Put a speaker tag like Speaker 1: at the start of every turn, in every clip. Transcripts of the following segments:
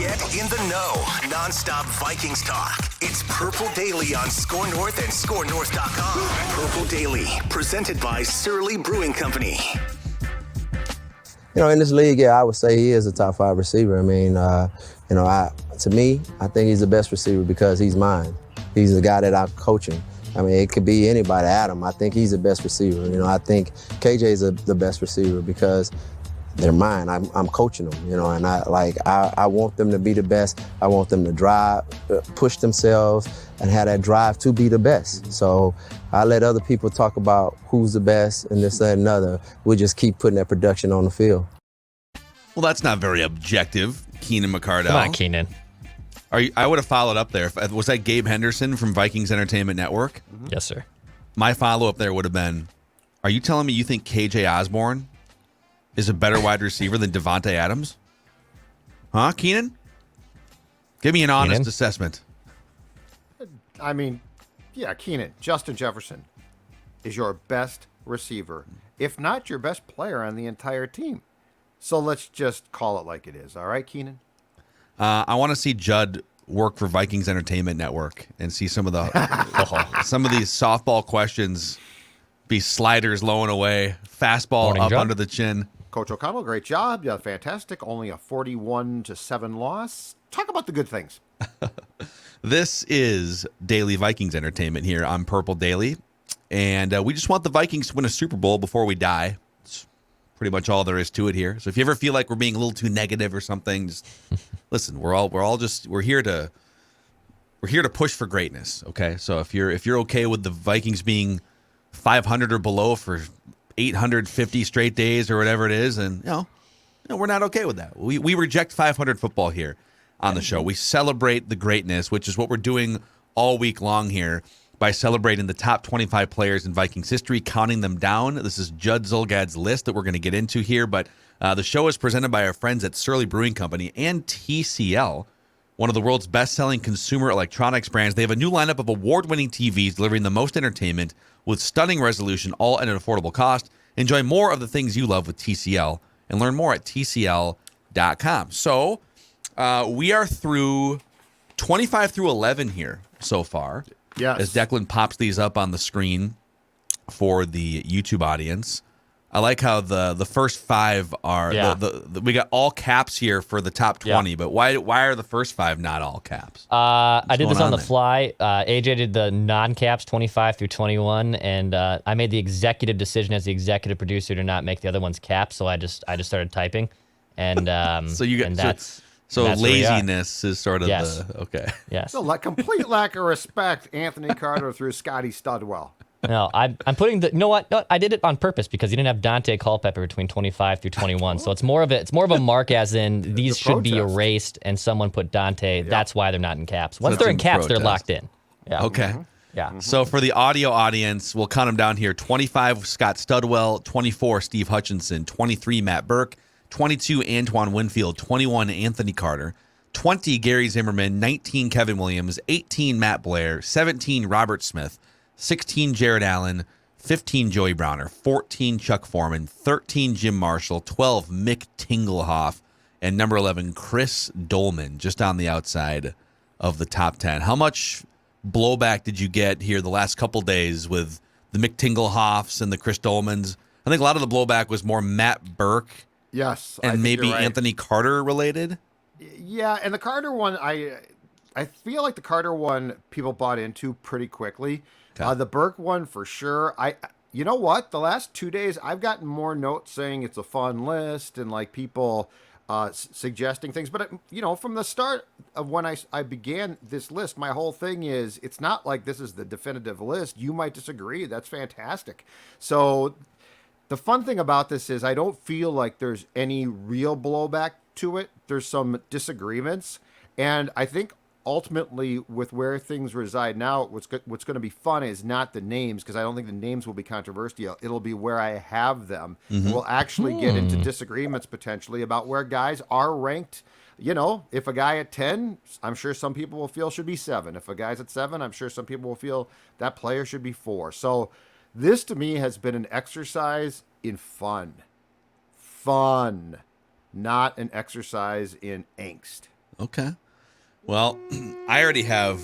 Speaker 1: Get in the know. Non-stop Vikings talk. It's Purple Daily on Score North and ScoreNorth.com. Purple Daily, presented by Surly Brewing Company.
Speaker 2: You know, in this league, I would say he is a top 5 receiver. I mean, to me, I think he's the best receiver because he's mine. He's the guy that I'm coaching. I mean, it could be anybody. Adam, I think he's the best receiver. You know, I think KJ's the best receiver because they're mine. I'm coaching them, you know, and I want them to be the best. I want them to drive, push themselves, and have that drive to be the best. So I let other people talk about who's the best and this, that, and another. We just keep putting that production on the field.
Speaker 3: Well, that's not very objective, Keenan McCardell.
Speaker 4: Come on, Keenan.
Speaker 3: I would have followed up there. Was that Gabe Henderson from Vikings Entertainment Network?
Speaker 4: Yes, sir.
Speaker 3: My follow-up there would have been, are you telling me you think KJ Osborne is a better wide receiver than Devontae Adams? Huh, Keenan? Give me an honest assessment.
Speaker 5: I mean, yeah, Keenan, Justin Jefferson is your best receiver, if not your best player on the entire team. So let's just call it like it is. All right, Keenan?
Speaker 3: I want to see Judd work for Vikings Entertainment Network and see some of the some of these softball questions be sliders low and away, fastball
Speaker 4: Morning,
Speaker 3: up
Speaker 4: Judd.
Speaker 3: under the chin.
Speaker 5: Coach O'Connell, great job. Yeah, fantastic. Only a 41-7 loss. Talk about the good things.
Speaker 3: This is Daily Vikings Entertainment here on Purple Daily, and we just want the Vikings to win a Super Bowl before we die. It's pretty much all there is to it here. So if you ever feel like we're being a little too negative or something, just listen. We're here to push for greatness. Okay, so if you're okay with the Vikings being 500 or below for 850 straight days or whatever it is, and we're not okay with that. We reject 500 football here on the show. We celebrate the greatness, which is what we're doing all week long here by celebrating the top 25 players in Vikings history, counting them down. This is Judd Zulgad's list that we're going to get into here, but the show is presented by our friends at Surly Brewing Company and TCL, one of the world's best-selling consumer electronics brands. They have a new lineup of award-winning TVs delivering the most entertainment with stunning resolution, all at an affordable cost. Enjoy more of the things you love with TCL and learn more at TCL.com. So we are through 25 through 11 here so far.
Speaker 5: Yes.
Speaker 3: As Declan pops these up on the screen for the YouTube audience. I like how the first 5 are we got all caps here for the top 20, but why are the first 5 not all caps?
Speaker 4: I did this on the
Speaker 3: there?
Speaker 4: fly. AJ did the non-caps 25 through 21, and I made the executive decision as the executive producer to not make the other ones caps. So I just started typing, and
Speaker 3: So you got
Speaker 4: and that's
Speaker 3: laziness is sort of
Speaker 4: Yes.
Speaker 3: the okay.
Speaker 4: yes.
Speaker 5: So, complete lack of respect, Anthony Carter through Scotty Studwell.
Speaker 4: No, I'm putting the. You know what? No, I did it on purpose because you didn't have Dante Culpepper between 25 through 21. So it's more of a mark as in these should be
Speaker 5: protest.
Speaker 4: erased, and someone put Dante. That's why they're not in caps. Once
Speaker 3: it's
Speaker 4: they're
Speaker 3: in
Speaker 4: in caps, they're
Speaker 3: protest.
Speaker 4: locked in. Yeah.
Speaker 3: Okay.
Speaker 4: Yeah.
Speaker 3: So for the audio audience, we'll count them down here. 25, Scott Studwell. 24, Steve Hutchinson. 23, Matt Burke. 22, Antoine Winfield. 21, Anthony Carter. 20, Gary Zimmerman. 19, Kevin Williams. 18, Matt Blair. 17, Robert Smith. 16, Jared Allen. 15, Joey Browner. 14, Chuck Foreman. 13, Jim Marshall. 12, Mick Tinglehoff. And number 11, Chris Dolman, just on the outside of the top 10. How much blowback did you get here the last couple days with the Mick Tinglehoffs and the Chris Dolmans? I think a lot of the blowback was more Matt Burke
Speaker 5: Yes. I
Speaker 3: and
Speaker 5: think
Speaker 3: maybe
Speaker 5: you're right.
Speaker 3: Anthony Carter related.
Speaker 5: Yeah, and the Carter one, I feel like the Carter one people bought into pretty quickly.
Speaker 3: Okay.
Speaker 5: The Burke one for sure. You know what? The last 2 days, I've gotten more notes saying it's a fun list and people suggesting things. But from the start of when I began this list, my whole thing is it's not like this is the definitive list. You might disagree. That's fantastic. So the fun thing about this is I don't feel like there's any real blowback to it. There's some disagreements, and I think ultimately with where things reside now, what's going to be fun is not the names, because I don't think the names will be controversial. It'll be where I have them. We'll actually get into disagreements potentially about where guys are ranked. If a guy at 10, I'm sure some people will feel should be 7. If a guy's at 7, I'm sure some people will feel that player should be 4. So this to me has been an exercise in fun, not an exercise in angst.
Speaker 3: Okay. Well, I already have,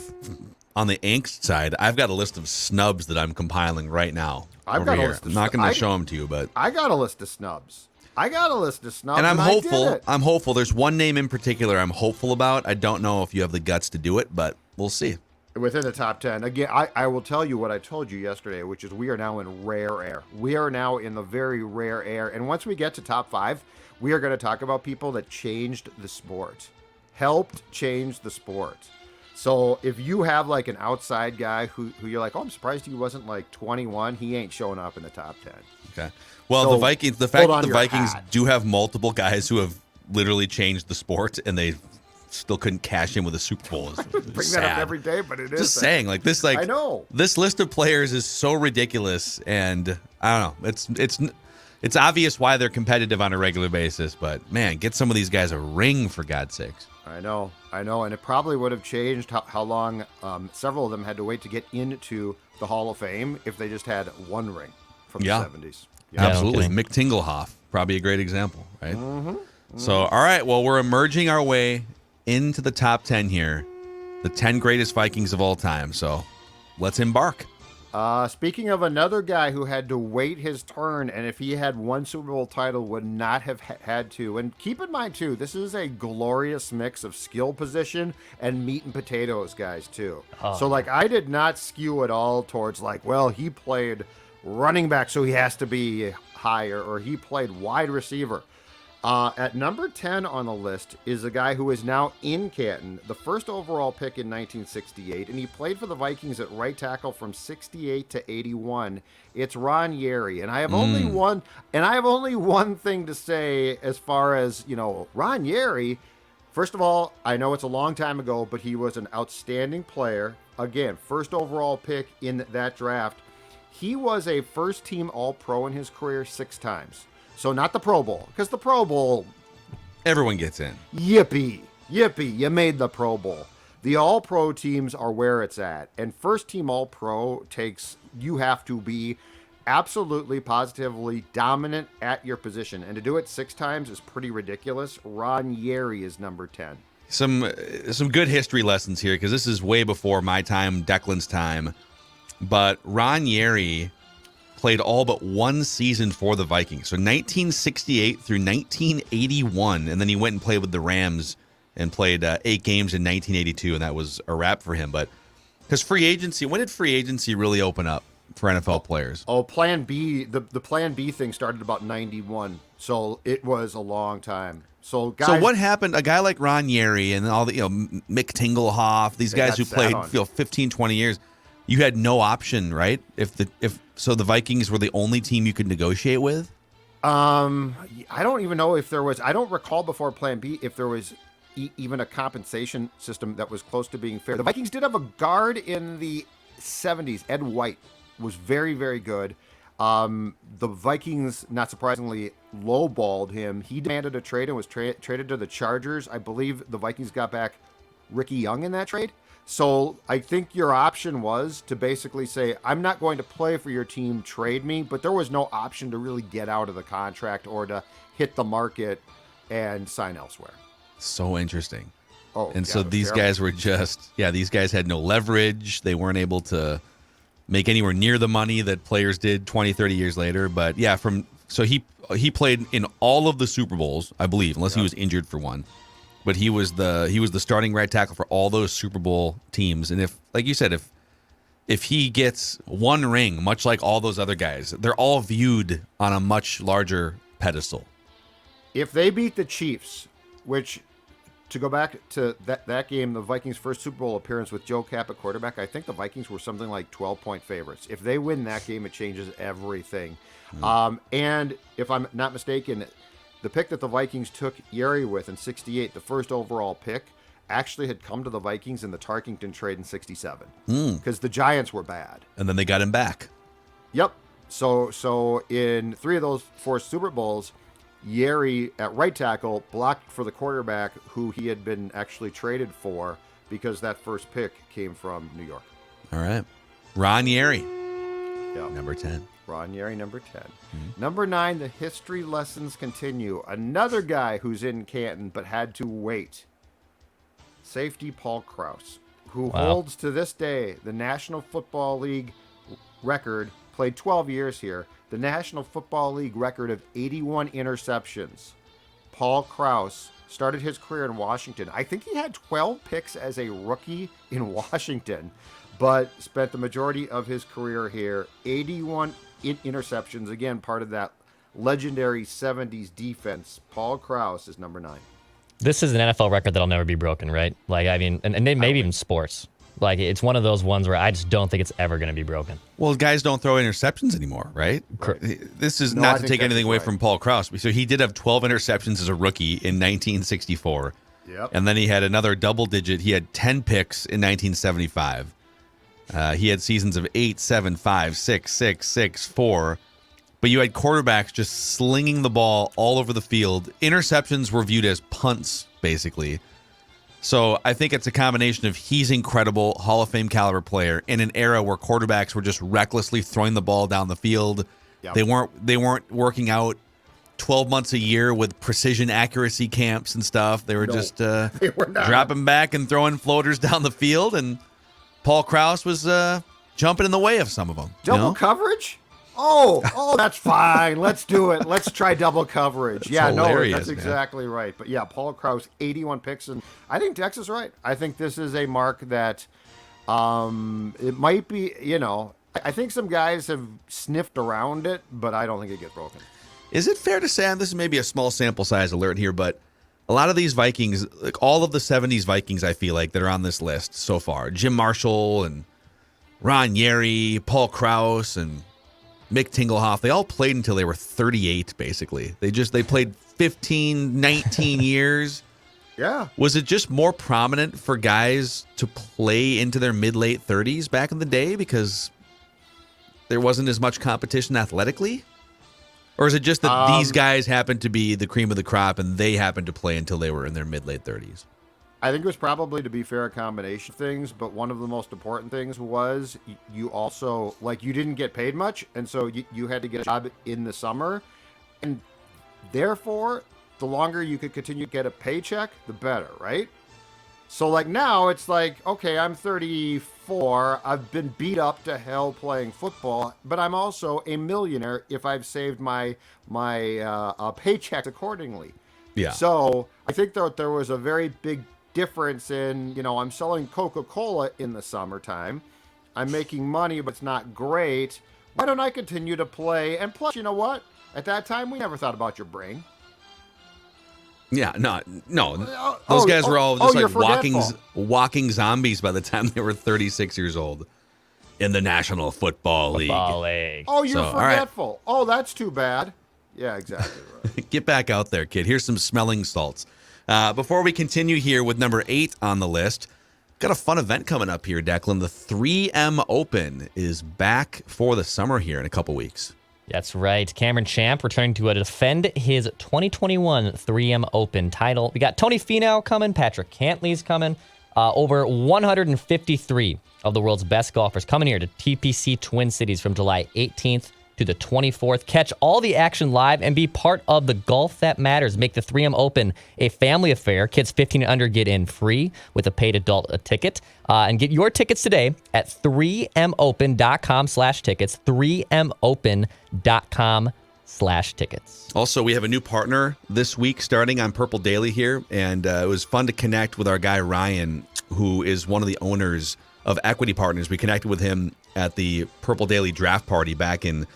Speaker 3: on the angst side, I've got a list of snubs that I'm compiling right now.
Speaker 5: I've got a list of
Speaker 3: I'm not going to show them to you, but
Speaker 5: I got a list of snubs.
Speaker 3: and I'm
Speaker 5: I did
Speaker 3: hopeful.
Speaker 5: it.
Speaker 3: I'm hopeful. There's one name in particular I'm hopeful about. I don't know if you have the guts to do it, but we'll see.
Speaker 5: Within the top 10. Again, I will tell you what I told you yesterday, which is we are now in rare air. We are now in the very rare air. And once we get to top 5, we are going to talk about people that changed the sport, helped change the sport. So if you have like an outside guy who you're like, oh, I'm surprised he wasn't like 21, he ain't showing up in the top 10.
Speaker 3: Okay. Well,
Speaker 5: So,
Speaker 3: the Vikings, the fact
Speaker 5: hold
Speaker 3: that
Speaker 5: on
Speaker 3: the
Speaker 5: to your
Speaker 3: Vikings
Speaker 5: hat.
Speaker 3: do have multiple guys who have literally changed the sport and they still couldn't cash in with a Super Bowl is
Speaker 5: Bring
Speaker 3: sad.
Speaker 5: that up every day, but it is.
Speaker 3: Just saying, like this, like
Speaker 5: I know.
Speaker 3: this list of players is so ridiculous, and I don't know. It's obvious why they're competitive on a regular basis, but man, get some of these guys a ring for God's sakes.
Speaker 5: I know, and it probably would have changed how long several of them had to wait to get into the Hall of Fame if they just had one ring from the 70s.
Speaker 4: Yeah,
Speaker 3: Absolutely.
Speaker 4: no
Speaker 3: Mick Tingelhoff, probably a great example, right? So, all right, well, we're emerging our way into the top 10 here, the 10 greatest Vikings of all time. So let's embark.
Speaker 5: Speaking of another guy who had to wait his turn, and if he had one Super Bowl title, would not have had to. And keep in mind, too, this is a glorious mix of skill position and meat and potatoes guys, too. So, like, I did not skew at all towards, like, well, he played running back, so he has to be higher, or he played wide receiver. At number 10 on the list is a guy who is now in Canton, the first overall pick in 1968, and he played for the Vikings at right tackle from 68 to 81. It's Ron Yary, and I have only one thing to say as far as, Ron Yary. First of all, I know it's a long time ago, but he was an outstanding player. Again, first overall pick in that draft. He was a first-team All-Pro in his career 6 times. So not the Pro Bowl, because the Pro Bowl,
Speaker 3: Everyone gets in.
Speaker 5: yippee, you made the Pro Bowl. The All-Pro teams are where it's at, and first-team All-Pro you have to be absolutely, positively dominant at your position, and to do it 6 times is pretty ridiculous. Ron Yary is number 10.
Speaker 3: Some good history lessons here, because this is way before my time, Declan's time. But Ron Yary played all but one season for the Vikings. So 1968 through 1981. And then he went and played with the Rams and played 8 games in 1982. And that was a wrap for him. But because free agency, when did free agency really open up for NFL players?
Speaker 5: Oh, Plan B, the Plan B thing started about 91. So it was a long time. So guys,
Speaker 3: So what happened? A guy like Ron Yary and all the, Mick Tingelhoff, these guys
Speaker 5: got
Speaker 3: who
Speaker 5: sat
Speaker 3: played
Speaker 5: on.
Speaker 3: 15, 20 years, you had no option, right? If the Vikings were the only team you could negotiate with?
Speaker 5: I don't even know if there was. I don't recall before Plan B if there was even a compensation system that was close to being fair. The Vikings did have a guard in the 70s. Ed White was very, very good. The Vikings, not surprisingly, lowballed him. He demanded a trade and was traded to the Chargers. I believe the Vikings got back Ricky Young in that trade. So I think your option was to basically say, I'm not going to play for your team, trade me, but there was no option to really get out of the contract or to hit the market and sign elsewhere.
Speaker 3: So interesting.
Speaker 5: Oh,
Speaker 3: And
Speaker 5: yeah,
Speaker 3: so
Speaker 5: it was
Speaker 3: these
Speaker 5: terrible.
Speaker 3: guys were these guys had no leverage. They weren't able to make anywhere near the money that players did 20, 30 years later. But yeah, so he played in all of the Super Bowls, I believe, unless he was injured for one. But he was the starting right tackle for all those Super Bowl teams. And if, like you said, if he gets one ring, much like all those other guys, they're all viewed on a much larger pedestal.
Speaker 5: If they beat the Chiefs, which, to go back to that game, the Vikings' first Super Bowl appearance with Joe Kapp at quarterback, I think the Vikings were something like 12-point favorites. If they win that game, it changes everything. And if I'm not mistaken, the pick that the Vikings took Yary with in 68, the first overall pick, actually had come to the Vikings in the Tarkington trade in 67 because the Giants were bad.
Speaker 3: And then they got him back.
Speaker 5: Yep. So in 3 of those 4 Super Bowls, Yary at right tackle blocked for the quarterback who he had been actually traded for because that first pick came from New York.
Speaker 3: All right. Ron Yary,
Speaker 5: Yep.
Speaker 3: number 10.
Speaker 5: Ron Yary, number 10. Number 9, the history lessons continue. Another guy who's in Canton but had to wait. safety Paul Krause, who holds to this day the National Football League record, played 12 years here, the National Football League record of 81 interceptions. Paul Krause started his career in Washington. I think he had 12 picks as a rookie in Washington, but spent the majority of his career here. 81 interceptions, again, part of that legendary 70s defense. Paul Krause is number 9.
Speaker 4: This is an NFL record that'll never be broken, right? Like, I mean, and maybe even sports. Like, it's one of those ones where I just don't think it's ever going to be broken.
Speaker 3: Well, guys don't throw interceptions anymore, right? This is not to take anything away from Paul Krause. So he did have 12 interceptions as a rookie in 1964.
Speaker 5: Yep.
Speaker 3: And then he had another double digit. He had 10 picks in 1975. He had seasons of 8, 7, 5, 6, 6, 6, 4. But you had quarterbacks just slinging the ball all over the field. Interceptions were viewed as punts, basically. So I think it's a combination of he's incredible, Hall of Fame caliber player in an era where quarterbacks were just recklessly throwing the ball down the field. Yep. They weren't working out 12 months a year with precision accuracy camps and stuff. They were just dropping back and throwing floaters down the field. And Paul Krause was jumping in the way of some of them.
Speaker 5: Double coverage? Oh, that's fine. Let's do it. Let's try double coverage. That's exactly right. But yeah, Paul Krause, 81 picks, and I think Tex is right. I think this is a mark that it might be, I think some guys have sniffed around it, but I don't think it gets broken.
Speaker 3: Is it fair to say, and this is maybe a small sample size alert here, but a lot of these Vikings, like all of the 70s Vikings, I feel like, that are on this list so far, Jim Marshall and Ron Yary, Paul Krause, and Mick Tinglehoff, they all played until they were 38, basically. They played 15, 19 years.
Speaker 5: Yeah.
Speaker 3: Was it just more prominent for guys to play into their mid-late 30s back in the day because there wasn't as much competition athletically? Or is it just that these guys happened to be the cream of the crop and they happened to play until they were in their mid-late 30s?
Speaker 5: I think it was probably, to be fair, a combination of things, but one of the most important things was you also, you didn't get paid much, and so you had to get a job in the summer, and therefore, the longer you could continue to get a paycheck, the better, right? So, now, it's okay, I'm 34, I've been beat up to hell playing football, but I'm also a millionaire if I've saved my paycheck accordingly.
Speaker 3: Yeah.
Speaker 5: So, I think that there was a very big difference in, I'm selling Coca-Cola in the summertime. I'm making money, but it's not great. Why don't I continue to play? And plus, you know what? At that time, we never thought about your brain.
Speaker 3: Yeah, no. Those guys were all just walking zombies by the time they were 36 years old in the National Football League.
Speaker 5: Oh, you're forgetful. Right. Oh, that's too bad. Yeah, exactly right.
Speaker 3: Get back out there, kid. Here's some smelling salts. Before we continue here with number 8 on the list, got a fun event coming up here, Declan. The 3M Open is back for the summer here in a couple weeks.
Speaker 4: That's right. Cameron Champ returning to defend his 2021 3M Open title. We got Tony Finau coming, Patrick Cantley's coming. Over 153 of the world's best golfers coming here to TPC Twin Cities from July 18th to the 24th. Catch all the action live and be part of the golf that matters. Make the 3M Open a family affair. Kids 15 and under get in free with a paid adult ticket. And get your tickets today at 3mopen.com/tickets. 3mopen.com/tickets.
Speaker 3: Also, we have a new partner this week starting on Purple Daily here. And it was fun to connect with our guy Ryan, who is one of the owners of Equity Partners. We connected with him at the Purple Daily draft party back in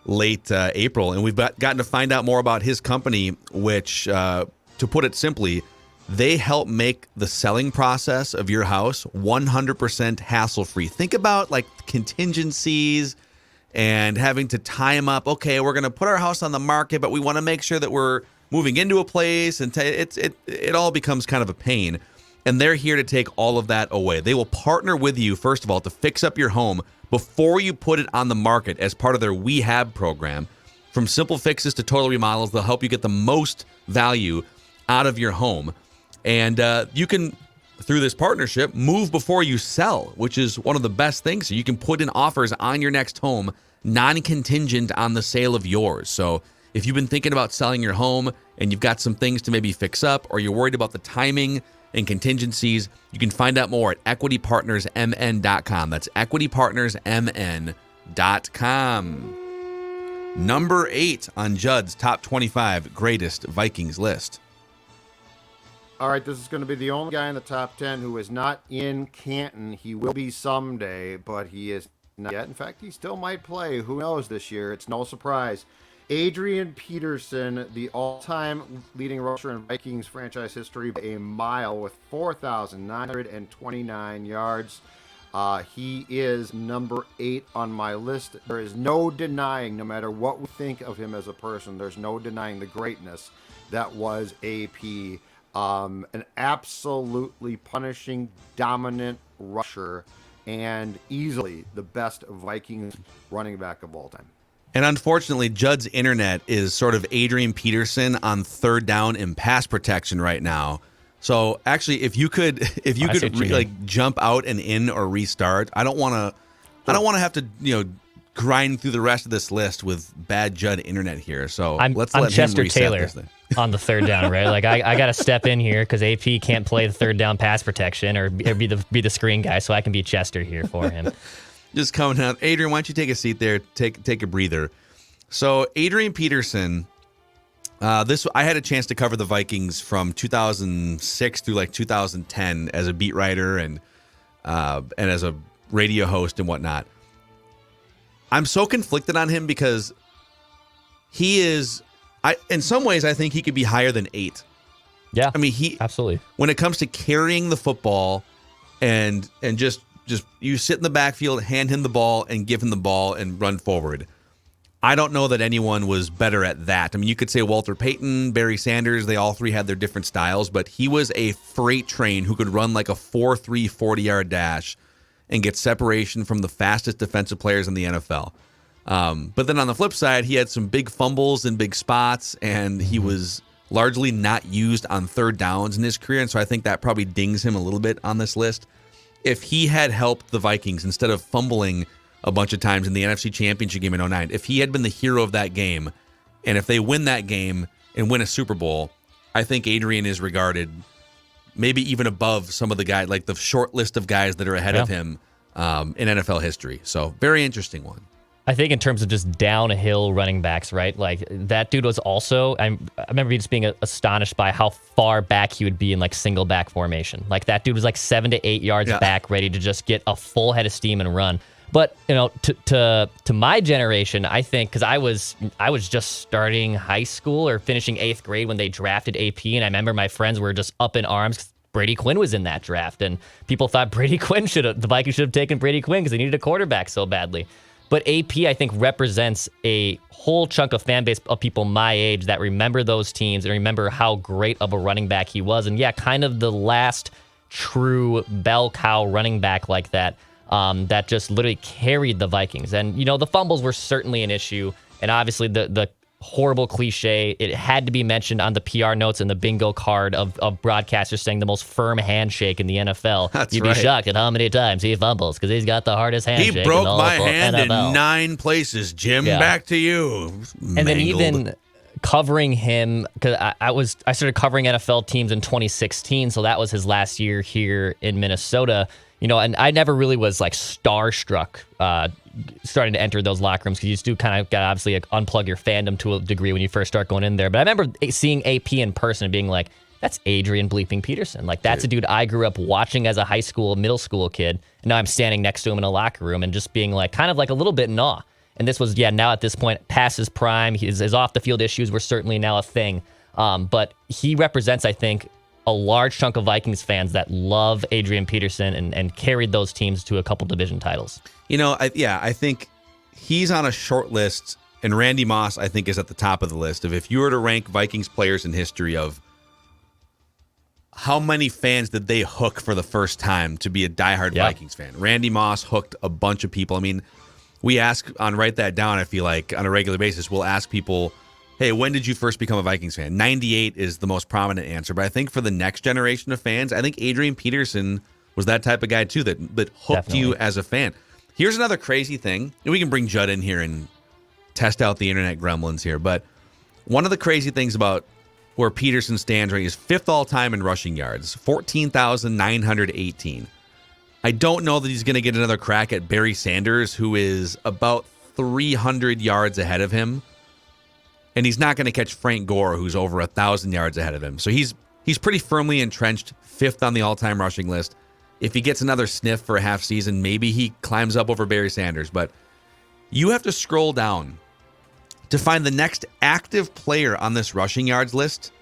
Speaker 3: late April, and we've gotten to find out more about his company, which, to put it simply, they help make the selling process of your house 100% hassle-free. Think about contingencies and having to tie them up. Okay, we're going to put our house on the market, but we want to make sure that we're moving into a place, and it all becomes kind of a pain. And they're here to take all of that away. They will partner with you, first of all, to fix up your home before you put it on the market as part of their WeHab program. From simple fixes to total remodels, they'll help you get the most value out of your home. And you can, through this partnership, move before you sell, which is one of the best things. So you can put in offers on your next home, non-contingent on the sale of yours. So if you've been thinking about selling your home and you've got some things to maybe fix up, or you're worried about the timing and contingencies. You can find out more at equitypartnersmn.com. That's equitypartnersmn.com. Number 8 on Judd's top 25 greatest Vikings list.
Speaker 5: All right, this is going to be the only guy in the top 10 who is not in Canton. He will be someday, but he is not yet. In fact, he still might play. Who knows this year? It's no surprise. Adrian Peterson, the all-time leading rusher in Vikings franchise history by a mile with 4,929 yards. He is number 8 on my list. There is no denying, no matter what we think of him as a person, there's no denying the greatness that was AP. An absolutely punishing, dominant rusher, and easily the best Vikings running back of all time.
Speaker 3: And unfortunately, Judd's internet is sort of Adrian Peterson on third down in pass protection right now. So actually, if you could jump out and in or restart, I don't want to have to grind through the rest of this list with bad Judd internet here. So let's let
Speaker 4: Chester
Speaker 3: him reset
Speaker 4: Taylor
Speaker 3: this thing.
Speaker 4: On the third down, right? Like I got to step in here because AP can't play the third down pass protection or be the screen guy, so I can be Chester here for him.
Speaker 3: Just coming out. Adrian, why don't you take a seat there? Take a breather. So Adrian Peterson, I had a chance to cover the Vikings from 2006 through like 2010 as a beat writer and as a radio host and whatnot. I'm so conflicted on him because he is. In some ways, I think he could be higher than 8.
Speaker 4: Yeah,
Speaker 3: I mean,
Speaker 4: absolutely.
Speaker 3: When it comes to carrying the football and just you sit in the backfield, hand him the ball, and give him the ball and run forward. I don't know that anyone was better at that. I mean, you could say Walter Payton, Barry Sanders, they all three had their different styles, but he was a freight train who could run like a 4.3 40-yard dash and get separation from the fastest defensive players in the NFL. But then on the flip side, he had some big fumbles and big spots, and he was largely not used on third downs in his career, and so I think that probably dings him a little bit on this list. If he had helped the Vikings instead of fumbling a bunch of times in the NFC Championship game in 2009, if he had been the hero of that game, and if they win that game and win a Super Bowl, I think Adrian is regarded maybe even above some of the guys, like the short list of guys that are ahead of him in NFL history. So very interesting one.
Speaker 4: I think in terms of just downhill running backs, right? Like that dude was also, I remember just being astonished by how far back he would be in like single back formation. Like that dude was like 7 to 8 yards back, ready to just get a full head of steam and run. But to my generation, I think because I was just starting high school or finishing 8th grade when they drafted AP, and I remember my friends were just up in arms because Brady Quinn was in that draft, and people thought the Vikings should have taken Brady Quinn because they needed a quarterback so badly. But AP, I think, represents a whole chunk of fan base of people my age that remember those teams and remember how great of a running back he was. And yeah, kind of the last true bell cow running back like that, that just literally carried the Vikings. And, the fumbles were certainly an issue. And obviously the horrible cliche, it had to be mentioned on the PR notes and the bingo card of broadcasters saying the most firm handshake in the NFL. You'd be shocked at how many times he fumbles because he's got the hardest handshake.
Speaker 3: He broke my hand
Speaker 4: NFL.
Speaker 3: in 9 places. Jim, back to you.
Speaker 4: And then even covering him, because I started covering NFL teams in 2016, so that was his last year here in Minnesota. And I never really was like starstruck starting to enter those locker rooms because you just do kind of got to obviously unplug your fandom to a degree when you first start going in there. But I remember seeing AP in person and being like, that's Adrian bleeping Peterson. Like, that's a dude I grew up watching as a middle school kid. And now I'm standing next to him in a locker room and just being like, kind of like a little bit in awe. And this was, now at this point, past his prime. His off-the-field issues were certainly now a thing. But he represents, I think, a large chunk of Vikings fans that love Adrian Peterson and carried those teams to a couple division titles.
Speaker 3: I think he's on a short list, and Randy Moss, I think, is at the top of the list of if you were to rank Vikings players in history of how many fans did they hook for the first time to be a diehard Vikings fan. Randy Moss hooked a bunch of people. I mean, we ask on Write That Down, I feel like, on a regular basis, we'll ask people, hey, when did you first become a Vikings fan? 98 is the most prominent answer. But I think for the next generation of fans, I think Adrian Peterson was that type of guy, too, that hooked you as a fan. Here's another crazy thing. And we can bring Judd in here and test out the internet gremlins here. But one of the crazy things about where Peterson stands right. He's 5th all-time in rushing yards, 14,918. I don't know that he's going to get another crack at Barry Sanders, who is about 300 yards ahead of him. And he's not going to catch Frank Gore, who's over 1,000 yards ahead of him. So he's pretty firmly entrenched, 5th on the all-time rushing list. If he gets another sniff for a half season, maybe he climbs up over Barry Sanders. But you have to scroll down to find the next active player on this rushing yards list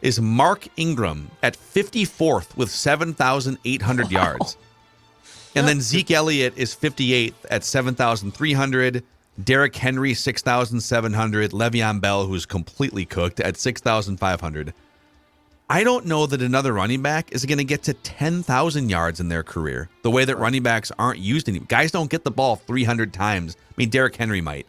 Speaker 3: is Mark Ingram at 54th with 7,800 yards. And then Zeke Elliott is 58th at 7,300. Derrick Henry, 6,700. Le'Veon Bell, who's completely cooked, at 6,500. I don't know that another running back is going to get to 10,000 yards in their career, the way that running backs aren't used anymore. Guys don't get the ball 300 times. I mean, Derrick Henry might.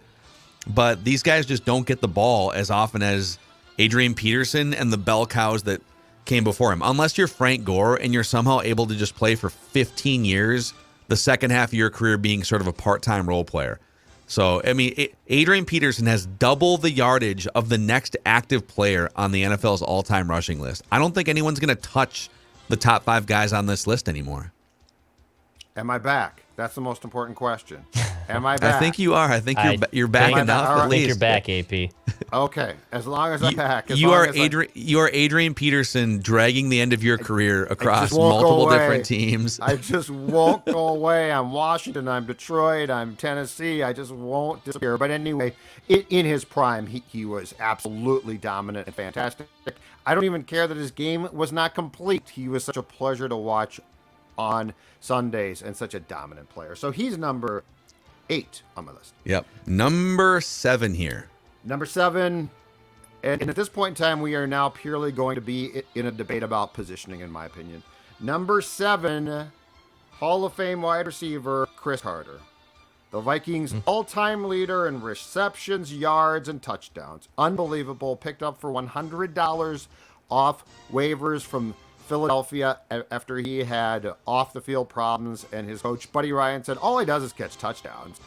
Speaker 3: But these guys just don't get the ball as often as Adrian Peterson and the bell cows that came before him. Unless you're Frank Gore and you're somehow able to just play for 15 years, the second half of your career being sort of a part-time role player. So, I mean, Adrian Peterson has double the yardage of the next active player on the NFL's all-time rushing list. I don't think anyone's going to touch the top 5 guys on this list anymore.
Speaker 5: Am I back? That's the most important question. Am I back?
Speaker 3: I think you are. I think you're back enough.
Speaker 4: I think you're back, AP.
Speaker 5: Okay, as long as I'm back.
Speaker 3: You are Adrian Peterson dragging the end of your career across multiple different teams.
Speaker 5: I just won't go away. I'm Washington. I'm Detroit. I'm Tennessee. I just won't disappear. But anyway, in his prime, he was absolutely dominant and fantastic. I don't even care that his game was not complete. He was such a pleasure to watch on Sundays and such a dominant player. So he's number 8 on my list.
Speaker 3: Yep. Number 7 here.
Speaker 5: Number 7, and at this point in time, we are now purely going to be in a debate about positioning, in my opinion. Number 7, Hall of Fame wide receiver, Cris Carter. The Vikings' all-time leader in receptions, yards, and touchdowns. Unbelievable. Picked up for $100 off waivers from Philadelphia after he had off-the-field problems, and his coach, Buddy Ryan, said all he does is catch touchdowns.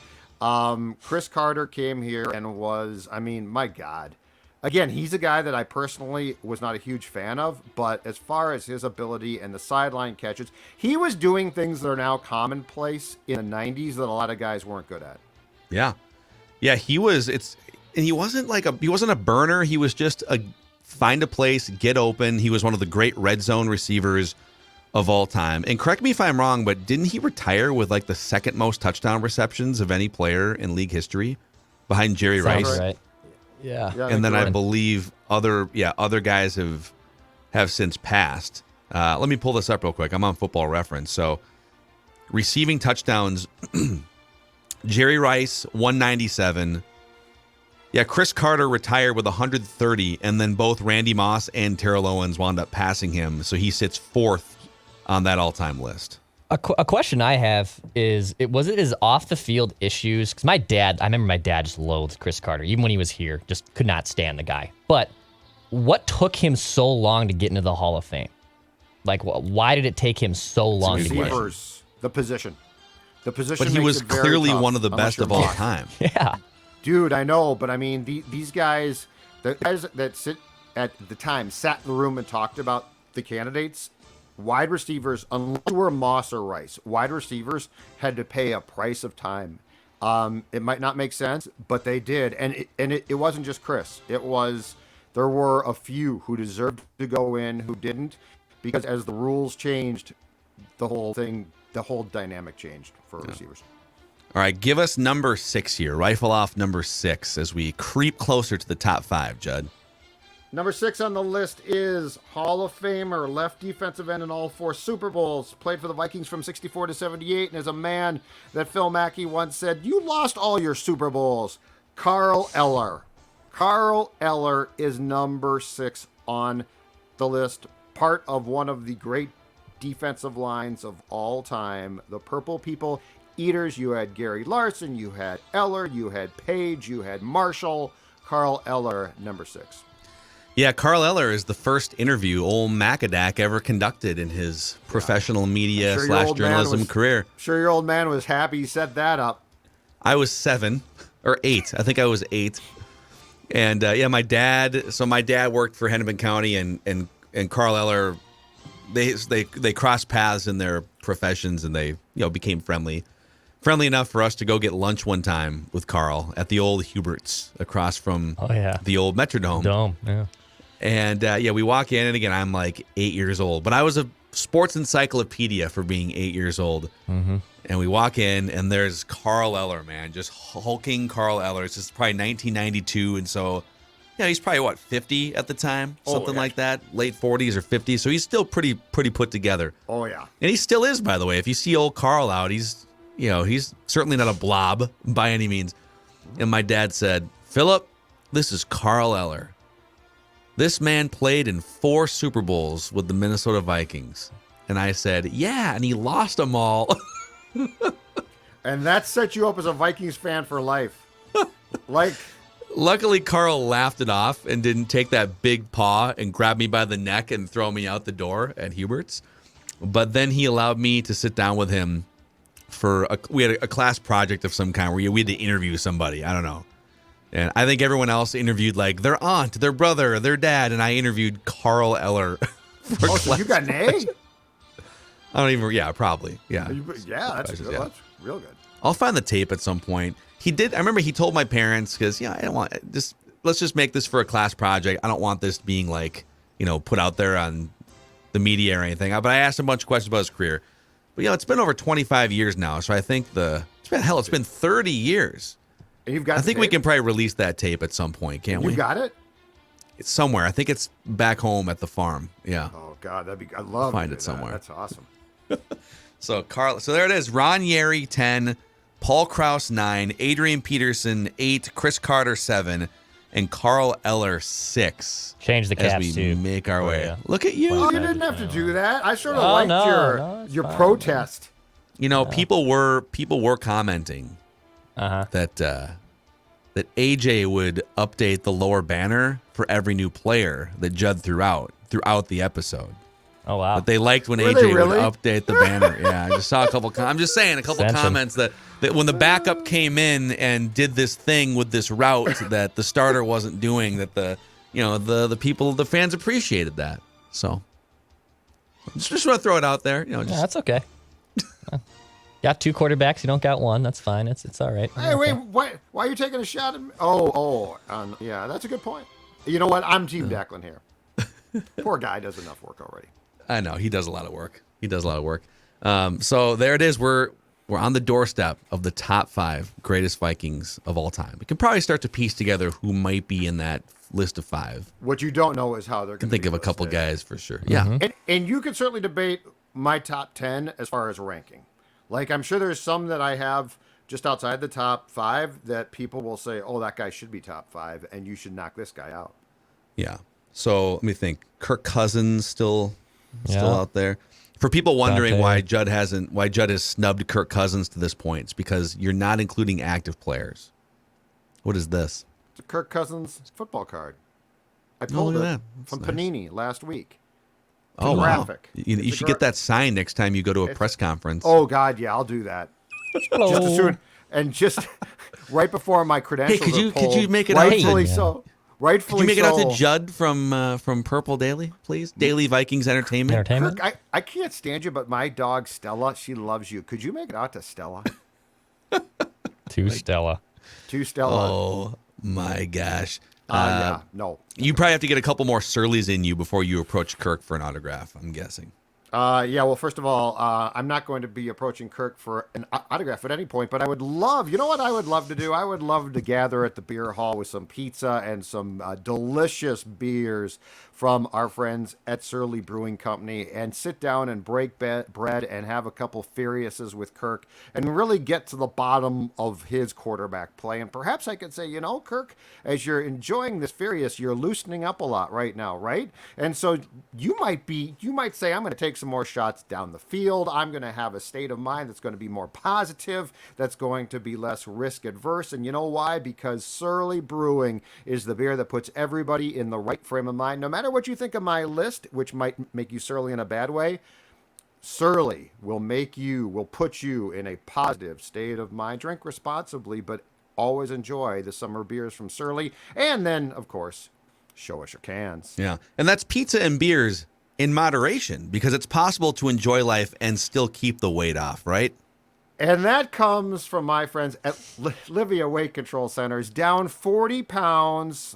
Speaker 5: Cris Carter came here and was, I mean, my God. Again, he's a guy that I personally was not a huge fan of, but as far as his ability and the sideline catches, he was doing things that are now commonplace in the 90s that a lot of guys weren't good at.
Speaker 3: Yeah. Yeah, he wasn't a burner. He was just a find a place, get open. He was one of the great red zone receivers of all time. And correct me if I'm wrong, but didn't he retire with like the second most touchdown receptions of any player in league history behind Jerry Rice?
Speaker 4: Right. Yeah.
Speaker 3: And then I believe other guys have since passed. Let me pull this up real quick. I'm on Football Reference. So receiving touchdowns, Jerry Rice, 197. Yeah, Cris Carter retired with 130, and then both Randy Moss and Terrell Owens wound up passing him, so he sits 4th on that all-time list.
Speaker 4: A question I have is, was it his off-the-field issues? Because I remember my dad just loathed Cris Carter, even when he was here, just could not stand the guy. But what took him so long to get into the Hall of Fame? Like, why did it take him so long to get in?
Speaker 5: Receivers, the position. The position.
Speaker 3: But he was clearly one of the best of all time.
Speaker 4: Yeah.
Speaker 5: Dude, I know, but I mean, these guys, the guys that sit at the time, sat in the room and talked about the candidates, wide receivers, unless you were Moss or Rice, wide receivers had to pay a price of time. It might not make sense, but they did. And it wasn't just Cris. There were a few who deserved to go in who didn't, because as the rules changed, the whole dynamic changed for receivers.
Speaker 3: All right, give us number 6 here. Rifle off number 6 as we creep closer to the top 5, Judd.
Speaker 5: Number 6 on the list is Hall of Famer, left defensive end in all 4 Super Bowls, played for the Vikings from 64 to 78, and is a man that Phil Mackey once said, "You lost all your Super Bowls." Carl Eller. Carl Eller is number 6 on the list, part of one of the great defensive lines of all time, the Purple People Eaters. You had Gary Larson, you had Eller, you had Page, you had Marshall. Carl Eller, number 6.
Speaker 3: Yeah, Carl Eller is the first interview old Macadac ever conducted in his professional media / journalism career.
Speaker 5: Sure, your old man was happy you set that up.
Speaker 3: I was 7 or 8. I think I was 8. And yeah, my dad. So my dad worked for Hennepin County, and Carl Eller. They crossed paths in their professions, and they became friendly enough for us to go get lunch one time with Carl at the old Hubert's across from the old Metrodome.
Speaker 4: Yeah.
Speaker 3: And yeah, we walk in, and again, I'm like 8 years old, but I was a sports encyclopedia for being 8 years old.
Speaker 4: Mm-hmm.
Speaker 3: And we walk in, and there's Carl Eller, man, just hulking Carl Eller. It's just probably 1992, and so he's probably 50 at the time, something like that, late 40s or 50s. So he's still pretty put together.
Speaker 5: Oh yeah,
Speaker 3: and he still is, by the way. If you see old Carl out, he's certainly not a blob by any means. And my dad said, "Philip, this is Carl Eller. This man played in 4 Super Bowls with the Minnesota Vikings." And I said, "Yeah, and he lost them all."
Speaker 5: And that set you up as a Vikings fan for life.
Speaker 3: Luckily, Carl laughed it off and didn't take that big paw and grab me by the neck and throw me out the door at Hubert's. But then he allowed me to sit down with him we had a class project of some kind where we had to interview somebody. I don't know. And I think everyone else interviewed like their aunt, their brother, their dad, and I interviewed Carl Eller.
Speaker 5: So you got an A?
Speaker 3: I don't even. Yeah, probably. Yeah.
Speaker 5: That's good.
Speaker 3: Yeah.
Speaker 5: That's real good.
Speaker 3: I'll find the tape at some point. He did. I remember he told my parents because I don't want this. Let's just make this for a class project. I don't want this being like put out there on the media or anything. But I asked him a bunch of questions about his career. But it's been over 25 years now, so I think it's been 30 years.
Speaker 5: And you've got.
Speaker 3: I think we can probably release that tape at some point, can't we?
Speaker 5: You got it.
Speaker 3: It's somewhere. I think it's back home at the farm. Yeah.
Speaker 5: Oh God, I love
Speaker 3: find it somewhere.
Speaker 5: That's awesome.
Speaker 3: So there it is. Ron Yary 10, Paul Krause 9, Adrian Peterson 8, Cris Carter 7, and Carl Eller 6.
Speaker 4: Change the caps
Speaker 3: as we make our way.
Speaker 4: Yeah.
Speaker 3: Look at you.
Speaker 5: Oh, you didn't have to do that. I sort of liked your protest.
Speaker 3: People were commenting that AJ would update the lower banner for every new player that Judd threw out throughout the episode.
Speaker 4: Oh wow!
Speaker 3: But they liked when
Speaker 5: Were
Speaker 3: AJ
Speaker 5: they really?
Speaker 3: would update the banner. Yeah, I just saw a couple. I'm just saying a couple comments that when the backup came in and did this thing with this route that the starter wasn't doing, that the people, the fans appreciated that. So just want to throw it out there.
Speaker 4: That's okay. Got 2 quarterbacks. You don't got 1. That's fine. It's all right.
Speaker 5: Hey, wait, why are you taking a shot at me? Yeah, that's a good point. You know what? I'm Team Declan here. Poor guy does enough work already.
Speaker 3: I know he does a lot of work. So there it is. We're on the doorstep of the top 5 greatest Vikings of all time. We can probably start to piece together who might be in that list of 5.
Speaker 5: What you don't know is how they're going to
Speaker 3: think of a couple guys for sure. Yeah,
Speaker 5: and you can certainly debate my top 10 as far as ranking. Like I'm sure there's some that I have just outside the top 5 that people will say, "Oh, that guy should be top 5, and you should knock this guy out."
Speaker 3: Yeah. So let me think. Kirk Cousins still out there. For people wondering why Judd has snubbed Kirk Cousins to this point, it's because you're not including active players. What is this?
Speaker 5: It's a Kirk Cousins football card. I pulled it from Panini last week.
Speaker 3: Oh,
Speaker 5: graphic.
Speaker 3: Wow. You should get that signed next time you go to a press conference.
Speaker 5: Oh God, yeah, I'll do that. Just as soon, and just right before my credentials.
Speaker 3: Hey, could you make it
Speaker 5: rightfully so? Rightfully
Speaker 3: so. Could you make it
Speaker 5: so.
Speaker 3: out to Judd from Purple Daily, please? Daily Vikings Entertainment.
Speaker 5: Kirk, I can't stand you, but my dog Stella, she loves you. Could you make it out to Stella?
Speaker 4: To Stella.
Speaker 3: Oh my gosh.
Speaker 5: Yeah, no.
Speaker 3: You probably have to get a couple more Surleys in you before you approach Kirk for an autograph, I'm guessing.
Speaker 5: Yeah, well, first of all, I'm not going to be approaching Kirk for an autograph at any point, but I would love, you know what I would love to do? I would love to gather at the beer hall with some pizza and some delicious beers from our friends at Surly Brewing Company and sit down and break bread and have a couple Furiouses with Kirk and really get to the bottom of his quarterback play. And perhaps I could say, Kirk, as you're enjoying this Furious, you're loosening up a lot right now, right? And so you might say, I'm going to take some more shots down the field. I'm going to have a state of mind that's going to be more positive, that's going to be less risk adverse. And you know why? Because Surly Brewing is the beer that puts everybody in the right frame of mind. No matter what you think of my list, which might make you surly in a bad way, Surly will put you in a positive state of mind. Drink responsibly, but always enjoy the summer beers from Surly. And then, of course, show us your cans.
Speaker 3: Yeah. And that's pizza and beers in moderation, because it's possible to enjoy life and still keep the weight off, right?
Speaker 5: And that comes from my friends at Livia Weight Control Centers. Down 40 pounds,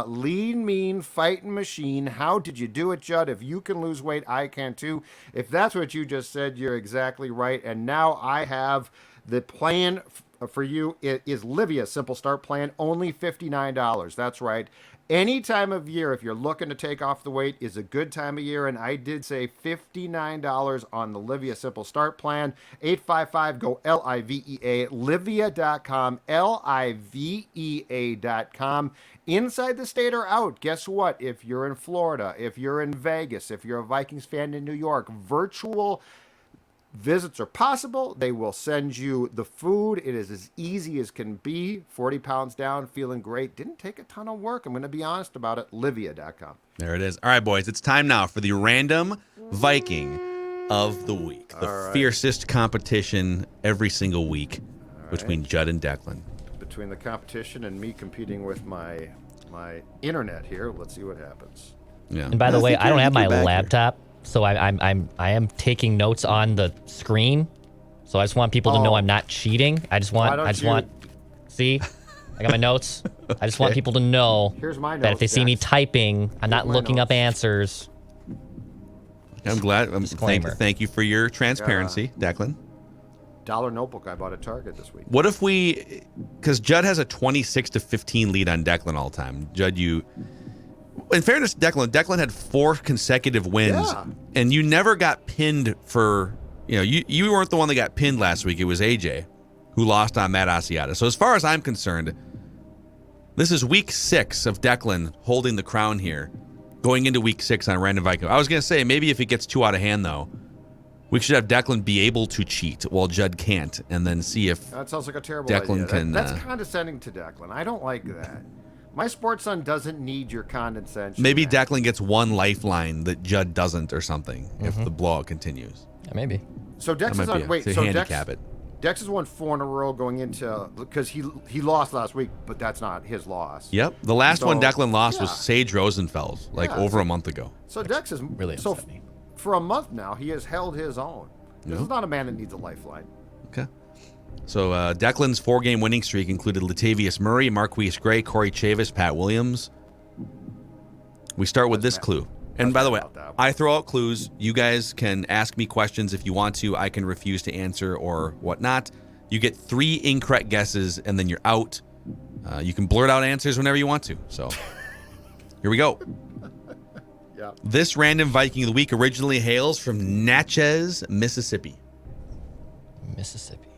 Speaker 5: lean, mean, fighting machine. How did you do it, Judd? If you can lose weight, I can too. If that's what you just said, you're exactly right. And now I have the plan for you. It is Livia Simple Start Plan, only $59. That's right. Any time of year, if you're looking to take off the weight, is a good time of year. And I did say $59 on the Livia Simple Start Plan. 855-GO LIVEA, Livia.com, LIVEA.com. Inside the state or out, guess what? If you're in Florida, if you're in Vegas, if you're a Vikings fan in New York, virtual visits are possible. They will send you the food. It is as easy as can be. 40 pounds down, feeling great. Didn't take a ton of work. I'm going to be honest about it. Livia.com.
Speaker 3: There it is. All right, boys. It's time now for the Random Viking of the Week. The fiercest competition every single week between Judd and Declan.
Speaker 5: Between the competition and me competing with my internet here, let's see what happens.
Speaker 3: Yeah.
Speaker 4: And by the way, I don't have my
Speaker 2: back here.
Speaker 4: laptop, so I am taking notes on the screen. So I just want people to know I'm not cheating. I just want see, I got my notes. I just want people to know
Speaker 5: Here's my
Speaker 4: that if they
Speaker 5: notes,
Speaker 4: see me
Speaker 5: Dex.
Speaker 4: typing, I'm not
Speaker 5: my
Speaker 4: looking up
Speaker 5: notes.
Speaker 4: answers.
Speaker 3: I'm glad.
Speaker 4: Disclaimer.
Speaker 3: Thank you for your transparency, Declan.
Speaker 5: Dollar notebook I bought at Target this week.
Speaker 3: What if because Judd has a 26-15 lead on Declan all time. Judd, in fairness to Declan had 4 consecutive wins,
Speaker 5: Yeah.
Speaker 3: and you never got pinned for, you weren't the one that got pinned last week. It was AJ who lost on Matt Asiata. So as far as I'm concerned, this is week 6 of Declan holding the crown here, going into week 6 on Random Viking. I was going to say, maybe if it gets too out of hand, though, we should have Declan be able to cheat while Judd can't, and then see if
Speaker 5: That sounds like a terrible
Speaker 3: Declan
Speaker 5: idea.
Speaker 3: can,
Speaker 5: That's condescending to Declan. I don't like that. My sports son doesn't need your condescension.
Speaker 3: maybe
Speaker 5: man.
Speaker 3: Declan gets one lifeline that Judd doesn't or something if the blowout continues.
Speaker 4: Yeah, maybe.
Speaker 5: So Dex
Speaker 3: That
Speaker 5: is
Speaker 3: might
Speaker 5: on.
Speaker 3: be
Speaker 5: Wait,
Speaker 3: to
Speaker 5: so
Speaker 3: handicap it.
Speaker 5: Dex has won 4 in a row going into because he lost last week, but that's not his loss.
Speaker 3: Yep. The last
Speaker 5: So,
Speaker 3: one Declan lost was
Speaker 5: yeah.
Speaker 3: Sage Rosenfels,
Speaker 5: Yeah,
Speaker 3: over a month ago.
Speaker 5: So Dex is
Speaker 4: really
Speaker 5: so
Speaker 4: upset me.
Speaker 5: for a month now he has held his own. This
Speaker 3: Yeah.
Speaker 5: is not a man that needs a lifeline.
Speaker 3: Okay. So Declan's 4-game winning streak included Latavius Murray, Marquise Gray, Corey Chavis, Pat Williams. We start with this clue. And by the way,
Speaker 5: about that one.
Speaker 3: I throw out clues. You guys can ask me questions if you want to. I can refuse to answer or whatnot. You get 3 incorrect guesses, and then you're out. You can blurt out answers whenever you want to. So here we go.
Speaker 5: Yeah.
Speaker 3: This Random Viking of the Week originally hails from Natchez, Mississippi.
Speaker 4: Mississippi.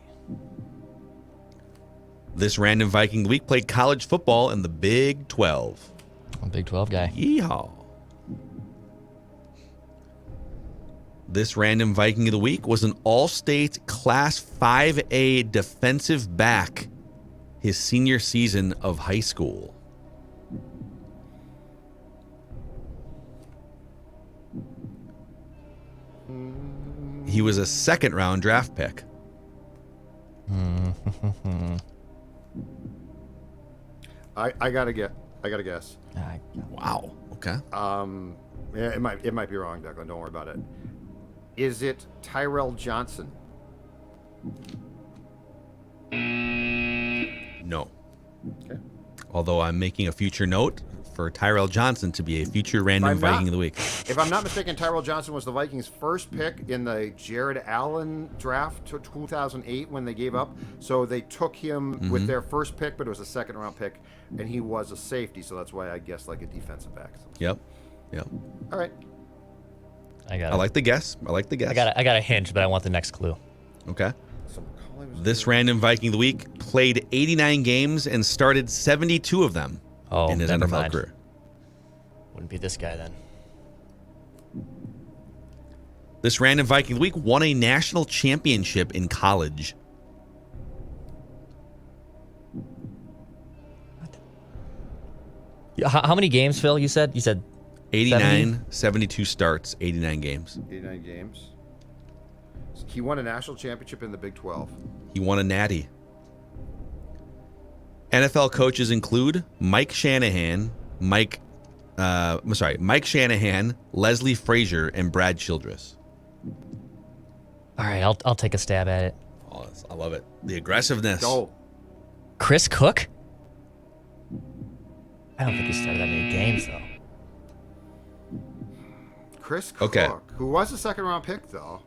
Speaker 3: This Random Viking of the Week played college football in the Big 12.
Speaker 4: I'm a Big 12 guy.
Speaker 3: Yeehaw. This Random Viking of the Week was an all-state Class 5A defensive back his senior season of high school. He was a 2nd-round draft pick.
Speaker 5: I gotta guess.
Speaker 3: Wow. Okay.
Speaker 5: Yeah, it might be wrong, Declan. Don't worry about it. Is it Tyrell Johnson?
Speaker 3: No.
Speaker 5: Okay.
Speaker 3: Although I'm making a future note for Tyrell Johnson to be a future Random
Speaker 5: I'm not-
Speaker 3: Viking of the Week.
Speaker 5: If I'm not mistaken, Tyrell Johnson was the Vikings' first pick in the Jared Allen draft to 2008 when they gave up. So they took him with their first pick, but it was a 2nd-round pick, and he was a safety. So that's why I guessed like a defensive back.
Speaker 3: Yep.
Speaker 5: All right.
Speaker 4: I
Speaker 3: I like the guess.
Speaker 4: I got a hint, but I want the next clue.
Speaker 3: Okay.
Speaker 5: So McCauley was
Speaker 3: This Random Viking of the Week played 89 games and started 72 of them in his
Speaker 4: never
Speaker 3: NFL
Speaker 4: mind.
Speaker 3: career.
Speaker 4: Wouldn't be this guy then.
Speaker 3: This Random Viking of the Week won a national championship in college.
Speaker 4: How many games, Phil? You said
Speaker 3: 89, 72 starts, 89 games.
Speaker 5: 89 games. He won a national championship in the Big 12.
Speaker 3: He won a natty. NFL coaches include Mike Shanahan, Mike Shanahan, Leslie Frazier, and Brad Childress.
Speaker 4: All right, I'll take a stab at it.
Speaker 3: Oh, I love it. The aggressiveness.
Speaker 5: Go.
Speaker 4: Chris Cook? I don't think he started that many games, though.
Speaker 5: Chris Cook,
Speaker 3: Okay.
Speaker 5: who was a second-round pick, though.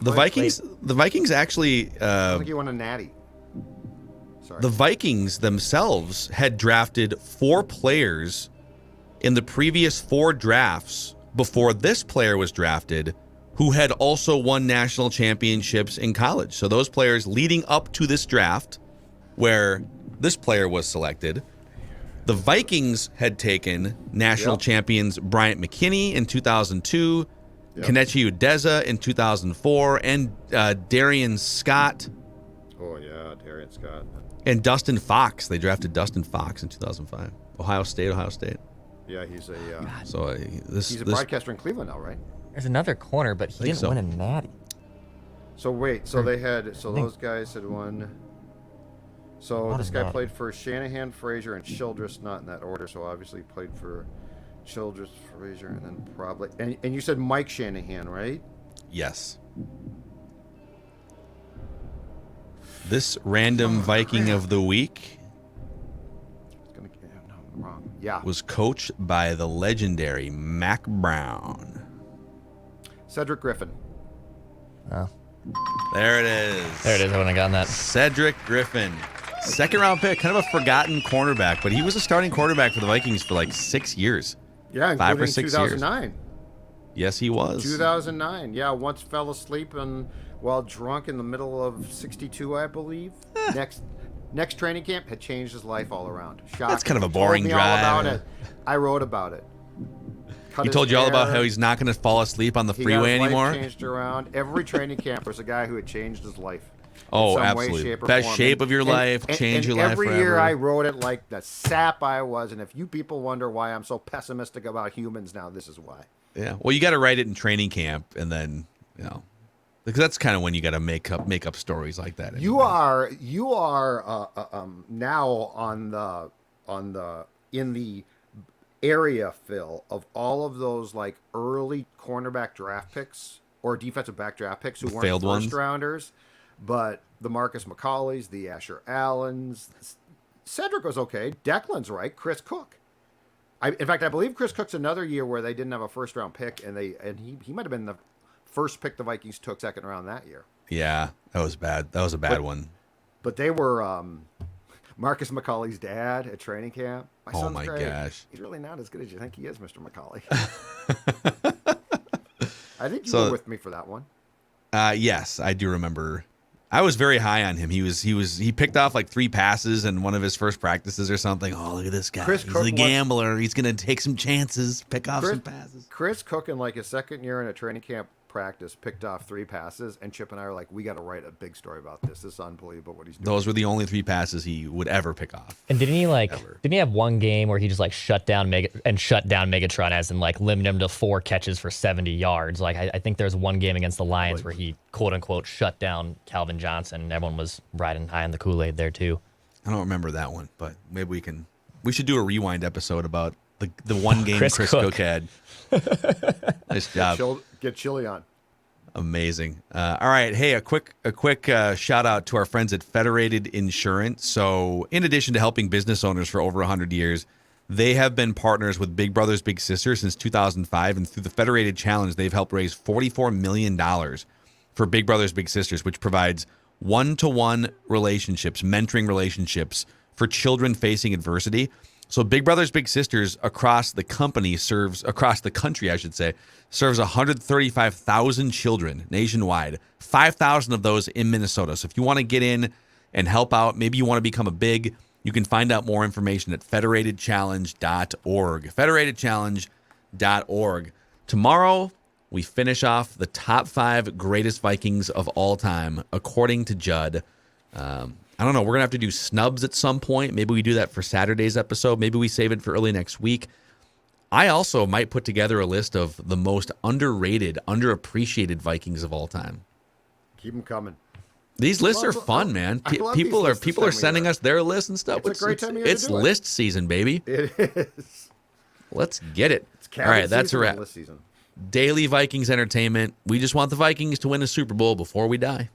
Speaker 3: The Vikings actually.
Speaker 5: I think he won a natty. Sorry.
Speaker 3: The Vikings themselves had drafted 4 players in the previous 4 drafts before this player was drafted, who had also won national championships in college. So those players leading up to this draft, where this player was selected, the Vikings had taken national champions Bryant McKinney in 2002, Kenechi Udeza in 2004, and Darian Scott.
Speaker 5: Oh, yeah, Darian Scott.
Speaker 3: And Dustin Fox. They drafted Dustin Fox in 2005. Ohio State.
Speaker 5: Yeah, he's a
Speaker 3: He's
Speaker 5: a broadcaster in Cleveland now, right?
Speaker 4: There's another corner, but he didn't win a natty.
Speaker 5: So wait, those guys had won. So this guy played for Shanahan, Frazier, and Childress, not in that order. So obviously played for Childress, Frazier, and then probably and you said Mike Shanahan, right?
Speaker 3: Yes. This random Viking of the week
Speaker 5: I'm wrong. Yeah.
Speaker 3: was coached by the legendary Mac Brown.
Speaker 5: Cedric Griffin.
Speaker 4: Oh.
Speaker 3: There it is.
Speaker 4: There it is. I wouldn't have gotten that.
Speaker 3: Cedric Griffin. Second round pick, kind of a forgotten cornerback, but he was a starting quarterback for the Vikings for like 6 years.
Speaker 5: Yeah,
Speaker 3: 5 or
Speaker 5: including
Speaker 3: 6
Speaker 5: 2009.
Speaker 3: years. Yes, he was.
Speaker 5: 2009. Yeah, once fell asleep while drunk in the middle of 62, I believe. Next training camp had changed his life all around. Shocking.
Speaker 3: That's kind of a
Speaker 5: Told
Speaker 3: boring
Speaker 5: me
Speaker 3: drive.
Speaker 5: all about it. I wrote about it.
Speaker 3: He told you all about how he's not going to fall asleep on the freeway anymore?
Speaker 5: Life changed around. Every training camp was a guy who had changed his life.
Speaker 3: Oh,
Speaker 5: some
Speaker 3: absolutely.
Speaker 5: way, shape, or
Speaker 3: Best
Speaker 5: form.
Speaker 3: shape of your life, change your life
Speaker 5: every
Speaker 3: forever.
Speaker 5: year I wrote it like the sap I was, and if you people wonder why I'm so pessimistic about humans now, this is why.
Speaker 3: Yeah. Well, you got to write it in training camp, and then, because that's kind of when you got to make up stories like that. Anyway.
Speaker 5: You are now in the area, Phil, of all of those like early cornerback draft picks or defensive back draft picks who weren't
Speaker 3: failed
Speaker 5: first
Speaker 3: ones.
Speaker 5: rounders, but the Marcus McCaulleys, the Asher Allens, Cedric was okay. Declan's right. Chris Cook. In fact, I believe Chris Cook's another year where they didn't have a first round pick, and he might have been the first pick the Vikings took second round that year.
Speaker 3: Yeah, that was bad. That was a bad one.
Speaker 5: But they were Marcus McCauley's dad at training camp. My son's
Speaker 3: my
Speaker 5: great.
Speaker 3: gosh.
Speaker 5: He's really not as good as you think he is, Mr. McCauley. I think you were with me for that one.
Speaker 3: Yes, I do remember. I was very high on him. He picked off like 3 passes in one of his first practices or something. Oh, look at this guy. He's a gambler. He's going to take some chances, pick off some passes.
Speaker 5: Chris Cook, in like his second year in a training camp practice, picked off 3 passes, and Chip and I are like, we got to write a big story about this. This is unbelievable what he's doing.
Speaker 3: Those were the only 3 passes he would ever pick off.
Speaker 4: And didn't he have one game where he just like shut down Megatron as in like limited him to 4 catches for 70 yards? Like I think there's one game against the Lions where he quote unquote shut down Calvin Johnson, and everyone was riding high on the Kool-Aid there too.
Speaker 3: I don't remember that one, but maybe we should do a rewind episode about the one game Chris Cook had. Nice job.
Speaker 5: Get chilly on.
Speaker 3: Amazing. All right. Hey, a quick shout out to our friends at Federated Insurance. So in addition to helping business owners for over 100 years, they have been partners with Big Brothers Big Sisters since 2005. And through the Federated Challenge, they've helped raise $44 million for Big Brothers Big Sisters, which provides one-to-one relationships, mentoring relationships for children facing adversity. So Big Brothers Big Sisters across the country serves 135,000 children nationwide, 5,000 of those in Minnesota. So if you want to get in and help out, maybe you want to become a big, you can find out more information at federatedchallenge.org. Federatedchallenge.org. Tomorrow, we finish off the top 5 greatest Vikings of all time, according to Judd. I don't know. We're going to have to do snubs at some point. Maybe we do that for Saturday's episode. Maybe we save it for early next week. I also might put together a list of the most underrated, underappreciated Vikings of all time.
Speaker 5: Keep them coming.
Speaker 3: These lists are
Speaker 5: love-
Speaker 3: fun, man.
Speaker 5: I love these
Speaker 3: People
Speaker 5: lists this
Speaker 3: people are
Speaker 5: time of
Speaker 3: sending
Speaker 5: year.
Speaker 3: us their lists and stuff.
Speaker 5: It's a great time of year to
Speaker 3: It's
Speaker 5: do it.
Speaker 3: list season, baby.
Speaker 5: It is.
Speaker 3: Let's get it.
Speaker 5: It's
Speaker 3: All
Speaker 5: cabin
Speaker 3: right, that's a
Speaker 5: season and
Speaker 3: wrap.
Speaker 5: list season.
Speaker 3: Daily Vikings entertainment. We just want the Vikings to win a Super Bowl before we die.